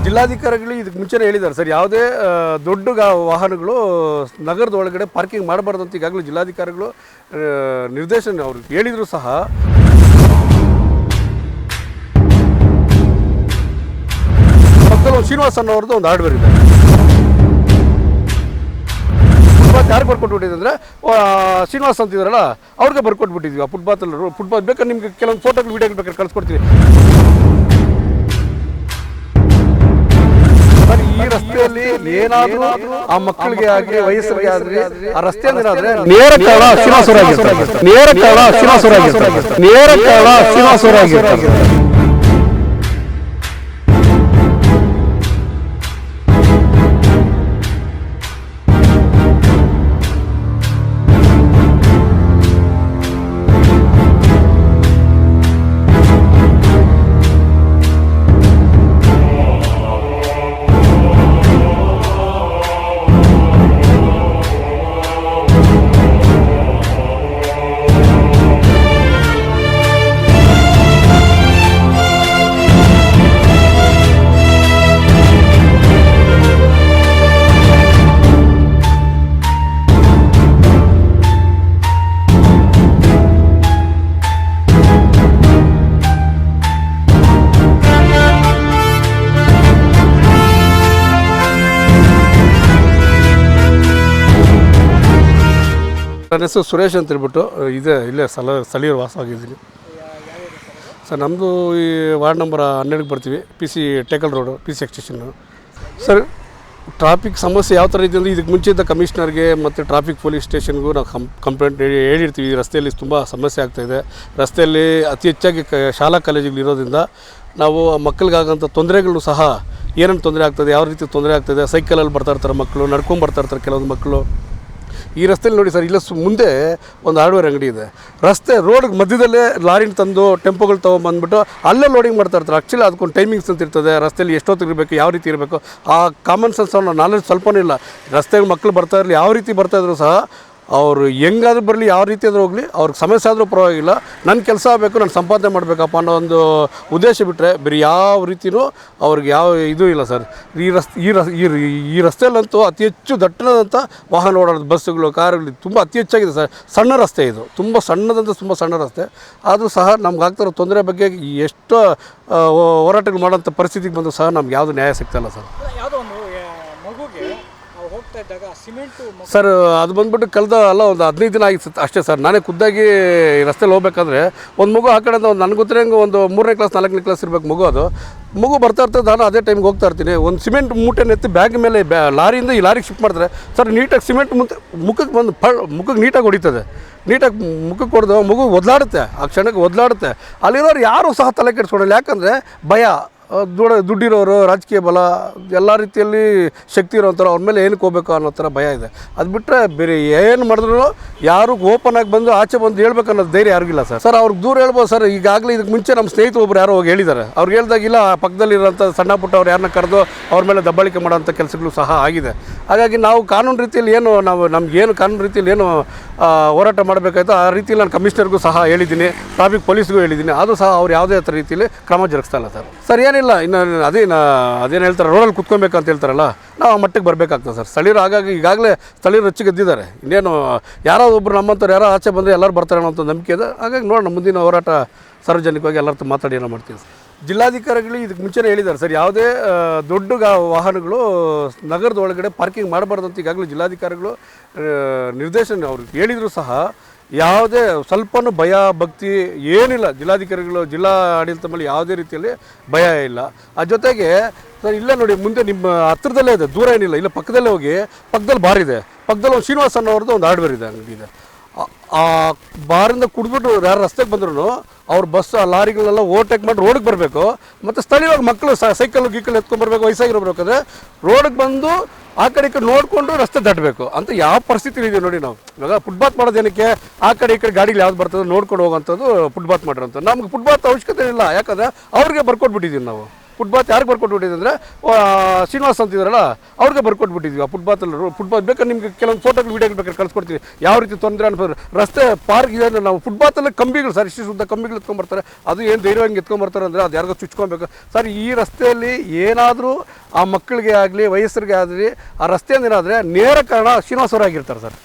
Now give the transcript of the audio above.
ಜಿಲ್ಲಾಧಿಕಾರಿಗಳು ಇದಕ್ಕೆ ಮುಂಚೆನೇ ಹೇಳಿದ್ದಾರೆ ಸರ್, ಯಾವುದೇ ದೊಡ್ಡ ವಾಹನಗಳು ನಗರದ ಒಳಗಡೆ ಪಾರ್ಕಿಂಗ್ ಮಾಡಬಾರ್ದು ಅಂತ ಈಗಾಗಲೇ ಜಿಲ್ಲಾಧಿಕಾರಿಗಳು ನಿರ್ದೇಶನ ಅವರು ಹೇಳಿದ್ರು ಸಹ ಶ್ರೀನಿವಾಸ್ ಅನ್ನೋರ್ದು ಒಂದು ಹಾರ್ಡ್ವೇರ್ ಇದೆ. ಫುಟ್ಪಾತ್ ಯಾರು ಬರ್ಕೊಟ್ಬಿಟ್ಟಿದೆ ಅಂದರೆ ಶ್ರೀನಿವಾಸ್ ಅಂತಿದ್ರಲ್ಲ ಅವ್ರಿಗೆ ಬರ್ಕೊಟ್ಬಿಟ್ಟಿದ್ವಿ. ಆ ಫುಟ್ಪಾತಲ್ಲಿ ಫುಟ್ಪಾತ್ ಬೇಕಾದ್ರೆ ನಿಮ್ಗೆ ಕೆಲವೊಂದು ಫೋಟೋಗಳು ವೀಡಿಯೋಗಳು ಬೇಕಾದ್ರೆ ಕಳಿಸ್ಕೊಡ್ತೀವಿ. ಈ ರಸ್ತೆಯಲ್ಲಿ ಏನಾದರೂ ಆ ಮಕ್ಕಳಿಗೆ ಆಗಲಿ ವಯಸ್ಸರಿಗೆ ಆಗಲಿ ಆ ರಸ್ತೆಯಲ್ಲಿ ಏನಾದ್ರೆ ನೇರ ಕಾರಣ ಶ್ರೀನಿವಾಸರಾಗಿರ್ತಾರೆ, ನೇರ ಕಾರಣ ಶ್ರೀನಿವಾಸರಾಗಿರ್ತಾರೆ, ನೇರ ಕಾರಣ ಶ್ರೀನಿವಾಸರಾಗಿರ್ತಾರೆ. ನನ್ನ ಹೆಸರು ಸುರೇಶ್ ಅಂತ ಹೇಳ್ಬಿಟ್ಟು ಇಲ್ಲೇ ಸ್ಥಳೀಯ ವಾಸವಾಗಿದ್ದೀನಿ ಸರ್. ನಮ್ಮದು ಈ ವಾರ್ಡ್ ನಂಬರ್ 12ಗೆ ಬರ್ತೀವಿ, PC Tekal road, PC extension. Sir, traffic ಸಮಸ್ಯೆ ಯಾವ ಥರ ಇದೆ ಅಂದರೆ ಇದಕ್ಕೆ ಮುಂಚೆಯಿಂದ ಕಮಿಷನರ್ಗೆ ಮತ್ತು ಟ್ರಾಫಿಕ್ ಪೊಲೀಸ್ ಸ್ಟೇಷನ್ಗೂ ನಾವು ಕಂಪ್ಲೇಂಟ್ ಹೇಳಿರ್ತೀವಿ. ಈ ರಸ್ತೆಯಲ್ಲಿ ತುಂಬ ಸಮಸ್ಯೆ ಆಗ್ತಾಯಿದೆ. ರಸ್ತೆಯಲ್ಲಿ ಅತಿ ಹೆಚ್ಚಾಗಿ ಶಾಲಾ ಕಾಲೇಜುಗಳು ಇರೋದ್ರಿಂದ ನಾವು ಮಕ್ಕಳಿಗಾಗಂಥ ತೊಂದರೆಗಳು ಸಹ ಏನೇನು ತೊಂದರೆ ಆಗ್ತದೆ, ಯಾವ ರೀತಿ ತೊಂದರೆ ಆಗ್ತದೆ, ಸೈಕಲಲ್ಲಿ ಬರ್ತಾಯಿರ್ತಾರೆ ಮಕ್ಕಳು, ನಡ್ಕೊಂಡು ಬರ್ತಾಯಿರ್ತಾರೆ ಕೆಲವೊಂದು ಮಕ್ಕಳು. ಈ ರಸ್ತೆಯಲ್ಲಿ ನೋಡಿ ಸರ್, ಇಲ್ಲ ಮುಂದೆ ಒಂದು ಹಾರ್ಡ್ವೇರ್ ಅಂಗಡಿ ಇದೆ. ರಸ್ತೆ ರೋಡ್ ಮಧ್ಯದಲ್ಲೇ ಲಾರಿನ ತಂದು ಟೆಂಪೋಗಳು ತೊಗೊಂಬಂದ್ಬಿಟ್ಟು ಅಲ್ಲೇ ಲೋಡಿಂಗ್ ಮಾಡ್ತಾಯಿರ್ತಾರೆ. ಆ್ಯಕ್ಚುಲಿ ಅದಕ್ಕೊಂದು ಟೈಮಿಂಗ್ಸ್ ಅಂತ ಇರ್ತದೆ. ರಸ್ತೆಯಲ್ಲಿ ಎಷ್ಟೊತ್ತಿಗೆ ಇರಬೇಕು, ಯಾವ ರೀತಿ ಇರಬೇಕು, ಆ ಕಾಮನ್ ಸೆನ್ಸ್ ಅನ್ನೋ ನಾಲೆಜ್ ಸ್ವಲ್ಪನೂ ಇಲ್ಲ. ರಸ್ತೆಗೆ ಮಕ್ಕಳು ಬರ್ತಾ ಇರಲಿ, ಯಾವ ರೀತಿ ಬರ್ತಾಯಿದ್ರು ಸಹ ಅವರು ಹೆಂಗಾದ್ರೂ ಬರಲಿ, ಯಾವ ರೀತಿ ಆದರೂ ಹೋಗಲಿ, ಅವ್ರಿಗೆ ಸಮಸ್ಯೆ ಆದರೂ ಪರವಾಗಿಲ್ಲ, ನನ್ನ ಕೆಲಸ ಆಗಬೇಕು, ನಾನು ಸಂಪಾದನೆ ಮಾಡಬೇಕಪ್ಪ ಅನ್ನೋ ಒಂದು ಉದ್ದೇಶ ಬಿಟ್ಟರೆ ಬೇರೆ ಯಾವ ರೀತಿಯೂ ಅವ್ರಿಗೆ ಯಾವ ಇದು ಇಲ್ಲ ಸರ್. ಈ ರಸ್ತೆಯಲ್ಲಂತೂ ಅತಿ ಹೆಚ್ಚು ದಟ್ಟಣದಂಥ ವಾಹನ ಓಡಾಡೋದು, ಬಸ್ಸುಗಳು, ಕಾರುಗಳು ತುಂಬ ಅತಿ ಹೆಚ್ಚಾಗಿದೆ ಸರ್. ಸಣ್ಣ ರಸ್ತೆ ಇದು, ತುಂಬ ಸಣ್ಣದಂತ ತುಂಬ ಸಣ್ಣ ರಸ್ತೆ. ಆದರೂ ಸಹ ನಮ್ಗೆ ಆಗ್ತಿರೋ ತೊಂದರೆ ಬಗ್ಗೆ ಎಷ್ಟು ಹೋರಾಟಗಳು ಮಾಡೋಂಥ ಪರಿಸ್ಥಿತಿಗೆ ಬಂದರೂ ಸಹ ನಮ್ಗೆ ಯಾವುದು ನ್ಯಾಯ ಸಿಗ್ತಾಯಿಲ್ಲ ಸರ್. ಸರ್, ಅದು ಬಂದ್ಬಿಟ್ಟು ಕಳೆದ ಒಂದು 15 ದಿನ ಆಗಿತ್ತು ಅಷ್ಟೇ ಸರ್. ನಾನೇ ಖುದ್ದಾಗಿ ರಸ್ತೆಯಲ್ಲಿ ಹೋಗ್ಬೇಕಾದ್ರೆ ಒಂದು ಮಗು ಆ ಕಡೆಯಿಂದ ನನಗೆ ಗೊತ್ತಿರಂಗೆ ಒಂದು 3ನೇ ಕ್ಲಾಸ್ 4ನೇ ಕ್ಲಾಸ್ ಇರಬೇಕು ಮಗು ಬರ್ತಾ ಇರ್ತದೆ. ನಾನು ಅದೇ ಟೈಮ್ಗೆ ಹೋಗ್ತಾ ಇರ್ತೀನಿ. ಒಂದು ಸಿಮೆಂಟ್ ಮೂಟೆನ ಎತ್ತಿ ಬ್ಯಾಗ್ ಮೇಲೆ ಲಾರಿಯಿಂದ ಈ ಲಾರಿಗೆ ಶಿಫ್ಟ್ ಮಾಡ್ತಾರೆ ಸರ್. ನೀಟಾಗಿ ಸಿಮೆಂಟ್ ಮುಖಕ್ಕೆ ಬಂದು ಮುಖಕ್ಕೆ ನೀಟಾಗಿ ಹೊಡಿತದೆ. ನೀಟಾಗಿ ಮುಖಕ್ಕೆ ಹೊಡೆದು ಮಗು ಒದ್ಲಾಡುತ್ತೆ, ಆ ಕ್ಷಣಕ್ಕೆ ಒದ್ಲಾಡುತ್ತೆ. ಅಲ್ಲಿರೋರು ಯಾರೂ ಸಹ ತಲೆ ಕೆಡಿಸ್ಕೊಡಲ್ಲ. ಯಾಕಂದರೆ ಭಯ, ದುಡ್ಡಿರೋರು, ರಾಜಕೀಯ ಬಲ, ಎಲ್ಲ ರೀತಿಯಲ್ಲಿ ಶಕ್ತಿ ಇರೋಂಥರ ಅವ್ರ ಮೇಲೆ ಏನಕ್ಕೆ ಹೋಗ್ಬೇಕು ಅನ್ನೋ ಥರ ಭಯ ಇದೆ. ಅದು ಬಿಟ್ಟರೆ ಬೇರೆ ಏನು ಮಾಡಿದ್ರು ಯಾರು ಓಪನ್ ಆಗಿ ಬಂದು ಆಚೆ ಬಂದು ಹೇಳ್ಬೇಕು ಅನ್ನೋದು ಧೈರ್ಯ ಯಾರಿಗಿಲ್ಲ ಸರ್. ಅವ್ರಿಗೆ ದೂರ ಹೇಳ್ಬೋದು ಸರ್. ಈಗಾಗಲೇ ಇದಕ್ಕೆ ಮುಂಚೆ ನಮ್ಮ ಸ್ನೇಹಿತರು ಒಬ್ರು ಯಾರೋ ಹೋಗಿ ಹೇಳಿದ್ದಾರೆ. ಅವ್ರಿಗೆ ಹೇಳ್ದಾಗಿಲ್ಲ, ಪಕ್ಕದಲ್ಲಿರೋಂಥ ಸಣ್ಣ ಪುಟ್ಟ ಅವ್ರು ಯಾರನ್ನ ಕರೆದು ಅವ್ರ ಮೇಲೆ ದಬ್ಬಾಳಿಕೆ ಮಾಡೋಂಥ ಕೆಲಸಗಳು ಸಹ ಆಗಿದೆ. ಹಾಗಾಗಿ ನಾವು ಕಾನೂನು ರೀತಿಯಲ್ಲಿ ನಮಗೇನು ಕಾನೂನು ರೀತಿಯಲ್ಲಿ ಏನು ಹೋರಾಟ ಮಾಡಬೇಕಾಯ್ತು ಆ ರೀತಿಯಲ್ಲಿ ನಾನು ಕಮಿಷನರ್ಗೂ ಸಹ ಹೇಳಿದ್ದೀನಿ, ಟ್ರಾಫಿಕ್ ಪೊಲೀಸ್ಗೂ ಹೇಳಿದ್ದೀನಿ. ಅದು ಸಹ ಅವ್ರು ಯಾವುದೇ ಥರ ರೀತಿಯಲ್ಲಿ ಕ್ರಮ ಜರುಗಿಸ್ತಾ ಇಲ್ಲ ಸರ್. ಏನಿಲ್ಲ, ಇನ್ನು ಅದೇನು ಹೇಳ್ತಾರೆ, ರೋಡಲ್ಲಿ ಕುತ್ಕೊಬೇಕಂತ ಹೇಳ್ತಾರಲ್ಲ, ನಾವು ಆ ಮಟ್ಟಿಗೆ ಬರಬೇಕಾಗ್ತದೆ ಸರ್. ಸ್ಥಳೀಯರು ಈಗಾಗಲೇ ಸ್ಥಳೀಯರು ರೊಚ್ಚಿಗೆದ್ದಿದ್ದಾರೆ. ಇನ್ನೇನು ಯಾರೋ ಒಬ್ಬರು ನಮ್ಮಂಥವ್ರು ಯಾರೋ ಆಚೆ ಬಂದರೆ ಎಲ್ಲರೂ ಬರ್ತಾರೆ ಅನ್ನೋ ನಂಬಿಕೆ ಇದೆ. ಹಾಗಾಗಿ ನೋಡೋಣ, ಮುಂದಿನ ಹೋರಾಟ ಸಾರ್ವಜನಿಕವಾಗಿ ಎಲ್ಲರ ಮಾತಾಡಿ ಏನೋ ಮಾಡ್ತೀವಿ. ಜಿಲ್ಲಾಧಿಕಾರಿಗಳು ಇದಕ್ಕೆ ಮುಂಚೆನೇ ಹೇಳಿದ್ದಾರೆ ಸರ್, ಯಾವುದೇ ದೊಡ್ಡ ವಾಹನಗಳು ನಗರದ ಒಳಗಡೆ ಪಾರ್ಕಿಂಗ್ ಮಾಡಬಾರ್ದು ಅಂತ ಈಗಾಗಲೇ ಜಿಲ್ಲಾಧಿಕಾರಿಗಳು ನಿರ್ದೇಶನ ಅವರು ಹೇಳಿದ್ರು ಸಹ ಯಾವುದೇ ಸ್ವಲ್ಪನೂ ಭಯ ಭಕ್ತಿ ಏನಿಲ್ಲ. ಜಿಲ್ಲಾಧಿಕಾರಿಗಳು, ಜಿಲ್ಲಾ ಆಡಳಿತ ಮೇಲೆ ಯಾವುದೇ ರೀತಿಯಲ್ಲಿ ಭಯ ಇಲ್ಲ. ಆ ಜೊತೆಗೆ ಸರ್, ಇಲ್ಲ ನೋಡಿ, ಮುಂದೆ ನಿಮ್ಮ ಹತ್ರದಲ್ಲೇ ಇದೆ, ದೂರ ಏನಿಲ್ಲ, ಇಲ್ಲ ಪಕ್ಕದಲ್ಲೇ ಹೋಗಿ, ಪಕ್ಕದಲ್ಲಿ ಬಾರ್ ಇದೆ, ಪಕ್ಕದಲ್ಲಿ ಒಂದು ಶ್ರೀನಿವಾಸ್ ಅನ್ನೋರ್ದು ಒಂದು ಹಾರ್ಡ್ವೇರ್ ಇದೆ, ಅಂಗಡಿ ಇದೆ. ಆ ಬಾರಿಂದ ಕುಡಿದ್ಬಿಟ್ಟು ಯಾರು ರಸ್ತೆಗೆ ಬಂದ್ರು ಅವ್ರು ಬಸ್ ಲಾರಿಗಳನ್ನೆಲ್ಲ ಓವರ್ಟೇಕ್ ಮಾಡಿ ರೋಡಿಗೆ ಬರಬೇಕು. ಮತ್ತು ಸ್ಥಳೀಯವಾಗಿ ಮಕ್ಕಳು ಸೈಕಲ್ ಗೀಕಲ್ ಎತ್ಕೊಂಡ್ಬರ್ಬೇಕು, ವಯಸ್ಸಾಗಿರ್ಬೇಕಾದ್ರೆ ರೋಡಿಗೆ ಬಂದು ಆ ಕಡೆ ಈ ಕಡೆ ನೋಡಿಕೊಂಡು ರಸ್ತೆ ದಾಟಬೇಕು ಅಂತ ಯಾವ ಪರಿಸ್ಥಿತಿ ಇದೆ ನೋಡಿ. ನಾವು ಇವಾಗ ಫುಟ್ಪಾತ್ ಮಾಡೋದೇನಕ್ಕೆ, ಆ ಕಡೆ ಈ ಕಡೆ ಗಾಡಿಗಳು ಯಾವ್ದು ಬರ್ತದೆ ನೋಡ್ಕೊಂಡು ಹೋಗೋಂಥದ್ದು ಫುಟ್ಪಾತ್ ಮಾಡಿರೋಂಥ. ನಮ್ಗೆ ಫುಟ್ಪಾತ್ ಅವಶ್ಯಕತೆ ಇಲ್ಲ, ಯಾಕಂದರೆ ಅವ್ರಿಗೆ ಬರ್ಕೊಟ್ಬಿಟ್ಟಿದ್ದೀವಿ ನಾವು. ಫುಟ್ಪಾತ್ ಯಾರಿಗೆ ಬರ್ಕೊಟ್ಬಿಟ್ಟಿದ್ವಿ ಅಂದರೆ ಶ್ರೀನಿವಾಸ್ ಅಂತಿದ್ರಲ್ಲ ಅವ್ರಿಗೆ ಬರ್ಕೊಟ್ಬಿಟ್ಟಿದ್ವಿ. ಆ ಫುಟ್ಪಾತ್ ಬೇಕಾದ್ರೆ ನಿಮಗೆ ಕೆಲವೊಂದು ಫೋಟೋಗಳು ವೀಡಿಯೋಗಳು ಬೇಕಾದ್ರೆ ಕಳಿಸ್ಕೊಡ್ತೀವಿ. ಯಾವ ರೀತಿ ತೊಂದರೆ ಅನ್ಬೋದು, ರಸ್ತೆ ಪಾರ್ಕ್ ಇದೆ ಅಂದರೆ ನಾವು ಫುಟ್ಪಾತಲ್ಲಿ ಕಂಬಿಗಳು ಸರ್, ಇಷ್ಟು ಶುದ್ಧ ಕಂಬಿಗಳು ಎತ್ಕೊಂಡ್ಬರ್ತಾರೆ. ಅದು ಏನು ಧೈರ್ಯವಾಗಿ ಎತ್ಕೊಂಡ್ಬರ್ತಾರೆ ಅಂದರೆ ಅದು ಯಾರಿಗೋ ಚುಚ್ಕೊಬೇಕು ಸರ್. ಈ ರಸ್ತೆಯಲ್ಲಿ ಏನಾದರೂ ಆ ಮಕ್ಕಳಿಗೆ ಆಗಲಿ ವಯಸ್ಸರಿಗೆ ಆಗಲಿ ಆ ರಸ್ತೆಯಿಂದ ಏನಾದರೆ ನೇರ ಕಾರಣ ಶ್ರೀನಿವಾಸ್ ಅವರಾಗಿರ್ತಾರೆ ಸರ್.